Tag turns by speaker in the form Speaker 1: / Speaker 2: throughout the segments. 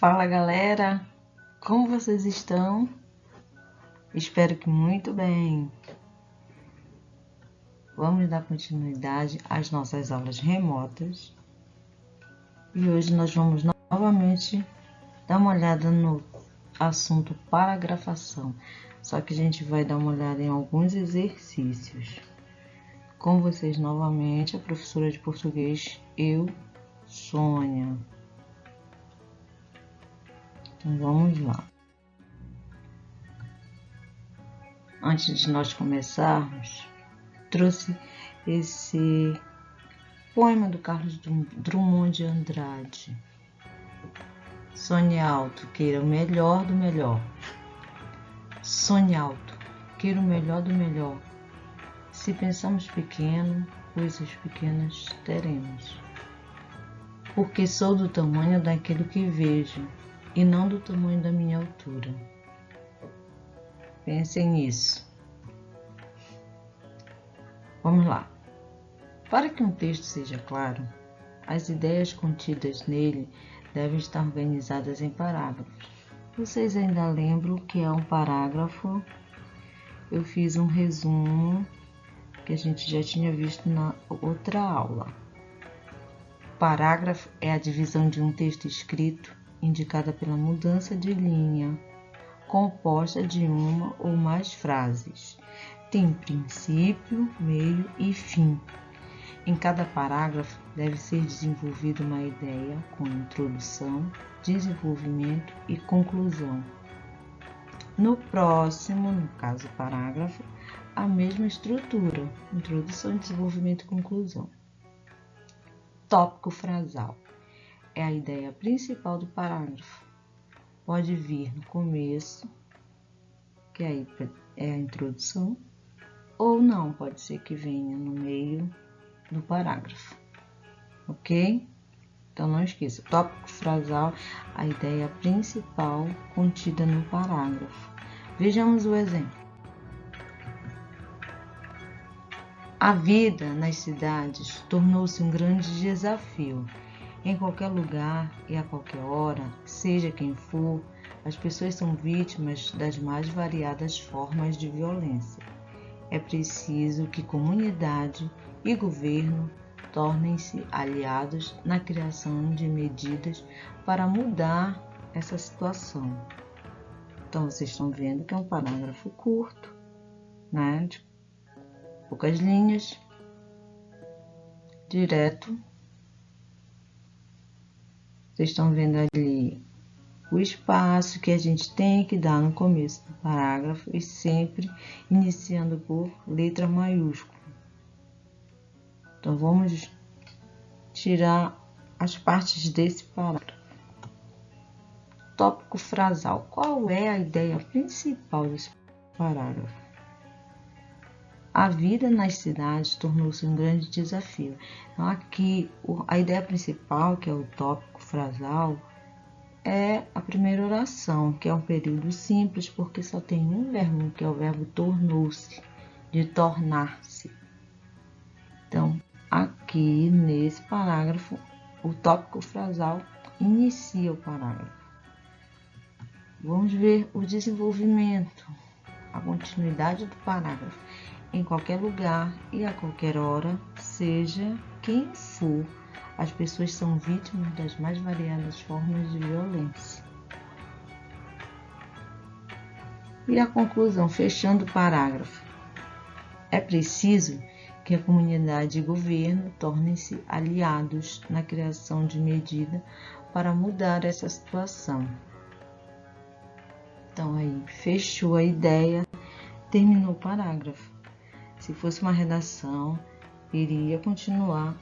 Speaker 1: Fala galera, como vocês estão? Espero que muito bem. Vamos dar continuidade às nossas aulas remotas e hoje nós vamos novamente dar uma olhada no assunto paragrafação, só que a gente vai dar uma olhada em alguns exercícios. Com vocês novamente, a professora de português, eu, Sônia. Então vamos lá. Antes de nós começarmos, trouxe esse poema do Carlos Drummond de Andrade. Sonhe alto, queira o melhor do melhor. Sonhe alto, queira o melhor do melhor. Se pensamos pequeno, coisas pequenas teremos. Porque sou do tamanho daquilo que vejo, e não do tamanho da minha altura. Pensem nisso. Vamos lá. Para que um texto seja claro, as ideias contidas nele devem estar organizadas em parágrafos. Vocês ainda lembram o que é um parágrafo? Eu fiz um resumo que a gente já tinha visto na outra aula. Parágrafo é a divisão de um texto escrito indicada pela mudança de linha, composta de uma ou mais frases. Tem princípio, meio e fim. Em cada parágrafo deve ser desenvolvida uma ideia com introdução, desenvolvimento e conclusão. No próximo, no caso parágrafo, a mesma estrutura, introdução, desenvolvimento e conclusão. Tópico frasal é a ideia principal do parágrafo. Pode vir no começo, que aí é a introdução, ou não, pode ser que venha no meio do parágrafo, ok? Então não esqueça, tópico frasal, a ideia principal contida no parágrafo. Vejamos o exemplo. A vida nas cidades tornou-se um grande desafio. Em qualquer lugar e a qualquer hora, seja quem for, as pessoas são vítimas das mais variadas formas de violência. É preciso que comunidade e governo tornem-se aliados na criação de medidas para mudar essa situação. Então, vocês estão vendo que é um parágrafo curto, né? De poucas linhas, direto. Vocês estão vendo ali o espaço que a gente tem que dar no começo do parágrafo e sempre iniciando por letra maiúscula. Então, vamos tirar as partes desse parágrafo. Tópico frasal. Qual é a ideia principal desse parágrafo? A vida nas cidades tornou-se um grande desafio. Então, aqui, a ideia principal, que é o tópico frasal, é a primeira oração, que é um período simples, porque só tem um verbo, que é o verbo tornou-se, de tornar-se. Então, aqui nesse parágrafo, o tópico frasal inicia o parágrafo. Vamos ver o desenvolvimento, a continuidade do parágrafo. Em qualquer lugar e a qualquer hora, seja quem for, as pessoas são vítimas das mais variadas formas de violência. E a conclusão, fechando o parágrafo. É preciso que a comunidade e o governo tornem-se aliados na criação de medidas para mudar essa situação. Então, aí, fechou a ideia, terminou o parágrafo. Se fosse uma redação, iria continuar,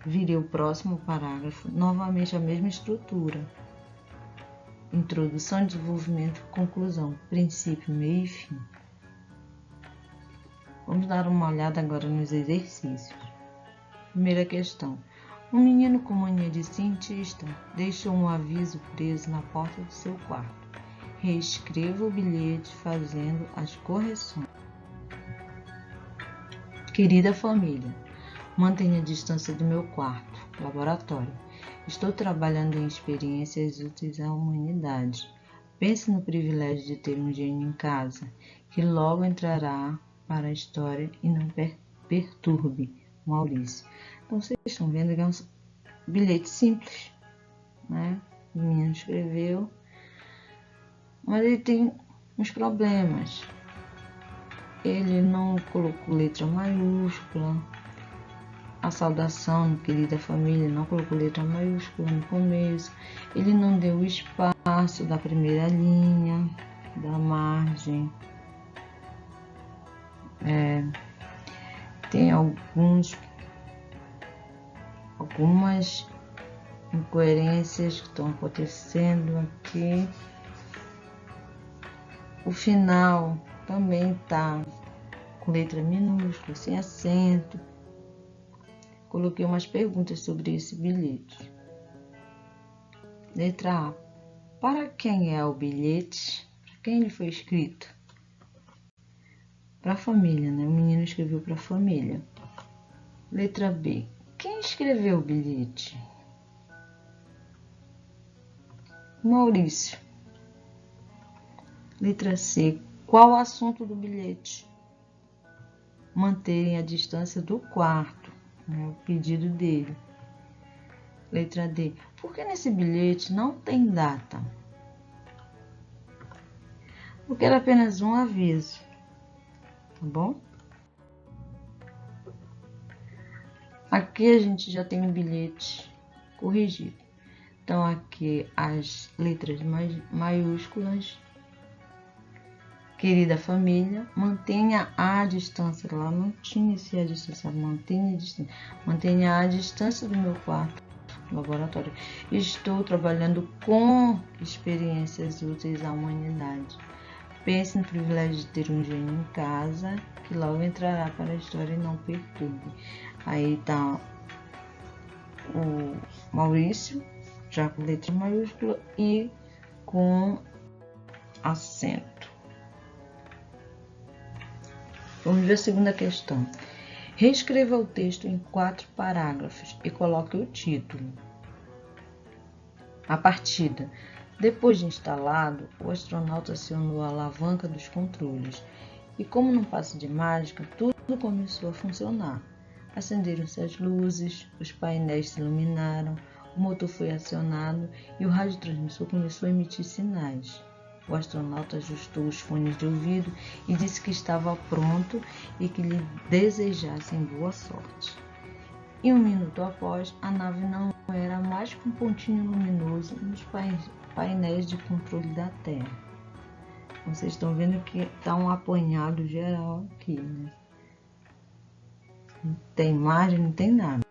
Speaker 1: viria o próximo parágrafo, novamente a mesma estrutura. Introdução, desenvolvimento, conclusão, princípio, meio e fim. Vamos dar uma olhada agora nos exercícios. Primeira questão. Um menino com mania de cientista deixou um aviso preso na porta do seu quarto. Reescreva o bilhete fazendo as correções. Querida família, Mantenha a distância do meu quarto. Laboratório. Estou trabalhando em experiências úteis à humanidade. Pense no privilégio de ter um gênio em casa, que logo entrará para a história e não perturbe. Maurício. Então, vocês estão vendo que é um bilhete simples, né? O menino escreveu, mas ele tem uns problemas. Ele não colocou letra maiúscula. A saudação, querida família, não colocou letra maiúscula no começo. Ele não deu o espaço da primeira linha, da margem. Tem algumas incoerências que estão acontecendo aqui. O final também está com letra minúscula, sem acento. Coloquei umas perguntas sobre esse bilhete. Letra A. Para quem é o bilhete? Para quem ele foi escrito? Para a família, né? O menino escreveu para a família. Letra B. Quem escreveu o bilhete? Maurício. Letra C. Qual o assunto do bilhete? Manterem a distância do quarto, né? O pedido dele. Letra D. Por que nesse bilhete não tem data? Porque era apenas um aviso, tá bom? Aqui a gente já tem um bilhete corrigido. Então, aqui as letras maiúsculas. Querida família, mantenha a distância. Lá não tinha esse a distância. Mantenha a distância. Mantenha a distância do meu quarto. Laboratório. Estou trabalhando com experiências úteis à humanidade. Pense no privilégio de ter um gênio em casa, que logo entrará para a história e não perturbe. Aí tá o Maurício, já com letra maiúscula e com acento. Vamos ver a segunda questão. Reescreva o texto em 4 parágrafos e coloque o título. A partida. Depois de instalado, o astronauta acionou a alavanca dos controles e, como num passe de mágica, tudo começou a funcionar. Acenderam-se as luzes, os painéis se iluminaram, o motor foi acionado e o radiotransmissor começou a emitir sinais. O astronauta ajustou os fones de ouvido e disse que estava pronto e que lhe desejassem boa sorte. E 1 minuto após, a nave não era mais que um pontinho luminoso nos painéis de controle da Terra. Vocês estão vendo que está um apanhado geral aqui, né? Não tem imagem, não tem nada.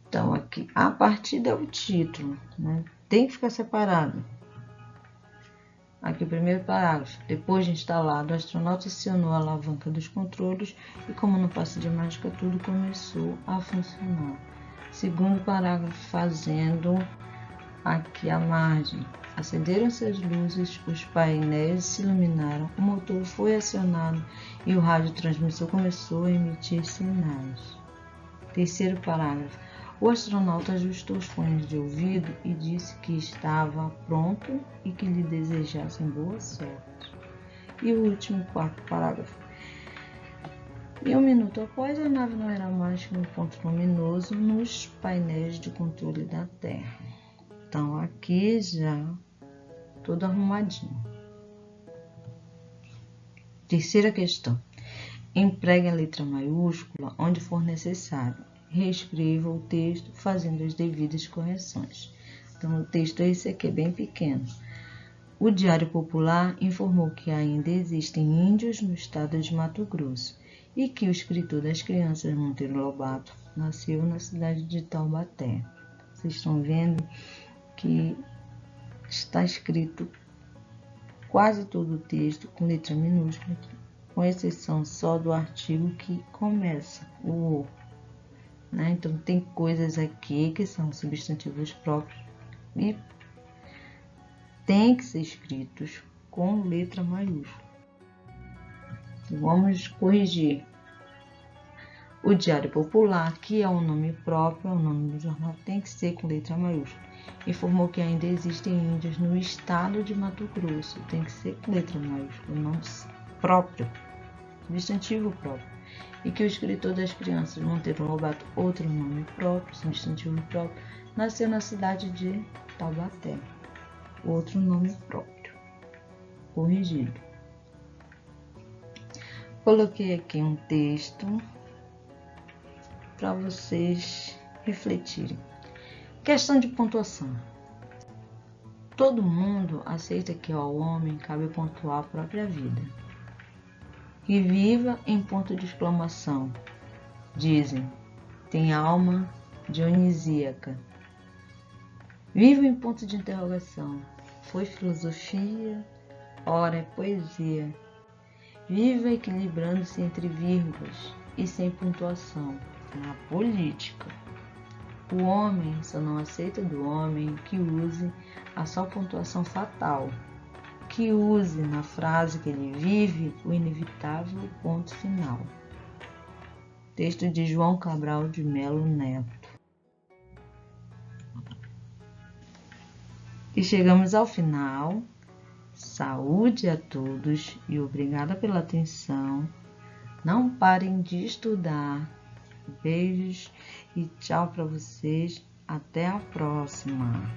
Speaker 1: Então, aqui, a partida é o título, né? Tem que ficar separado. Aqui o primeiro parágrafo. Depois de instalado, o astronauta acionou a alavanca dos controles e, como no passe de mágica, tudo começou a funcionar. Segundo parágrafo, fazendo aqui a margem. Acenderam-se as luzes, os painéis se iluminaram, o motor foi acionado e o radiotransmissor começou a emitir sinais. Terceiro parágrafo. O astronauta ajustou os fones de ouvido e disse que estava pronto e que lhe desejassem boa sorte. E o último, 4º parágrafo. E 1 minuto após, a nave não era mais que um ponto luminoso nos painéis de controle da Terra. Então, aqui já tudo arrumadinho. Terceira questão. Empregue a letra maiúscula onde for necessário. Reescreva o texto fazendo as devidas correções. Então, o texto é esse aqui, é bem pequeno. O Diário Popular informou que ainda existem índios no estado de Mato Grosso e que o escritor das crianças, Monteiro Lobato, nasceu na cidade de Taubaté. Vocês estão vendo que está escrito quase todo o texto com letra minúscula, com exceção só do artigo que começa o O. Né? Então, tem coisas aqui que são substantivos próprios e tem que ser escritos com letra maiúscula. Vamos corrigir. O Diário Popular, que é um nome próprio, o nome do jornal tem que ser com letra maiúscula, informou que ainda existem índios no estado de Mato Grosso, tem que ser com letra maiúscula, nome próprio, substantivo próprio, e que o escritor das crianças Monteiro Lobato, outro nome próprio, substantivo próprio, nasceu na cidade de Taubaté, outro nome próprio, corrigido. Coloquei aqui um texto para vocês refletirem. Questão de pontuação. Todo mundo aceita que ao homem cabe pontuar a própria vida. Que viva em ponto de exclamação. Dizem, tem alma dionisíaca. Viva em ponto de interrogação. Foi filosofia, ora é poesia. Viva equilibrando-se entre vírgulas e sem pontuação. É a política. O homem só não aceita do homem que use a só pontuação fatal, que use na frase que ele vive o inevitável ponto final. Texto de João Cabral de Melo Neto. E chegamos ao final. Saúde a todos e obrigada pela atenção. Não parem de estudar. Beijos e tchau para vocês. Até a próxima.